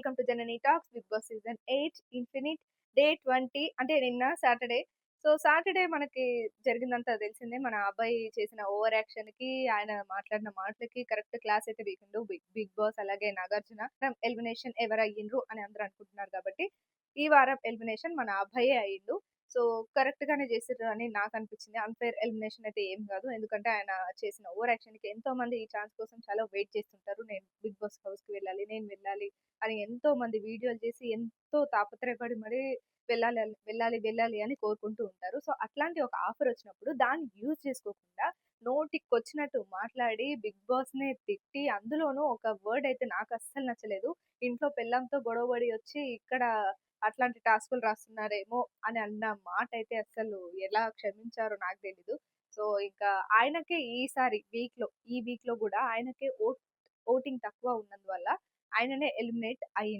Welcome to Janani talks Bigg Boss season 8 infinite day 20 అంటే నిన్న Saturday. So Saturday మనకి జరిగిందంతా తెలిసిందే. మన అబ్బాయి చేసిన ఓవర్ యాక్షన్ కి, ఆయన మాట్లాడిన మాటలకి కరెక్ట్ క్లాస్ అయితే వీకుండు. బిగ్ బిగ్ బాస్ అలాగే నాగార్జున ఎలిమినేషన్ ఎవరు అయ్యిండ్రు అని అందరూ అనుకుంటున్నారు కాబట్టి ఈ వారం ఎలిమినేషన్ మన అబ్బాయే అయ్యిండు. సో కరెక్ట్ గానే చేసిర్రు అని నాకు అనిపించింది. అన్‌ఫెయిర్ ఎలిమినేషన్ అయితే ఏం కాదు. ఎందుకంటే ఆయన చేసిన ఓవర్ యాక్షన్ కి ఎంతో మంది ఈ ఛాన్స్ కోసం చాలా వెయిట్ చేస్తుంటారు. నేను బిగ్ బాస్ హౌస్‌కి వెళ్ళాలి, నేను వెళ్ళాలి అని ఎంతో మంది వీడియోలు చేసి ఎంతో తాపత్రయపడి మరి వెళ్ళాలి అని కోరుకుంటూ ఉంటారు. సో అట్లాంటి ఒక ఆఫర్ వచ్చినప్పుడు దాన్ని యూజ్ చేసుకోకుండా నోటికొచ్చినట్టు మాట్లాడి బిగ్ బాస్‌నే తిట్టి, అందులోనూ ఒక వర్డ్ అయితే నాకు అస్సలు నచ్చలేదు. ఇంట్లో పెళ్ళాంతో గొడవ పడి వచ్చి ఇక్కడ అట్లాంటి టాస్కులు రాస్తున్నారేమో అని అన్న మాట అయితే అస్సలు ఎలా క్షమించారో నాకు తెలీదు. సో ఇంకా ఆయనకే ఈసారి ఈ వీక్‌లో గూడా ఆయనకే ఓటింగ్ తక్కువ ఉన్నందువల్ల ఆయననే ఎలిమినేట్ అయ్యిండు.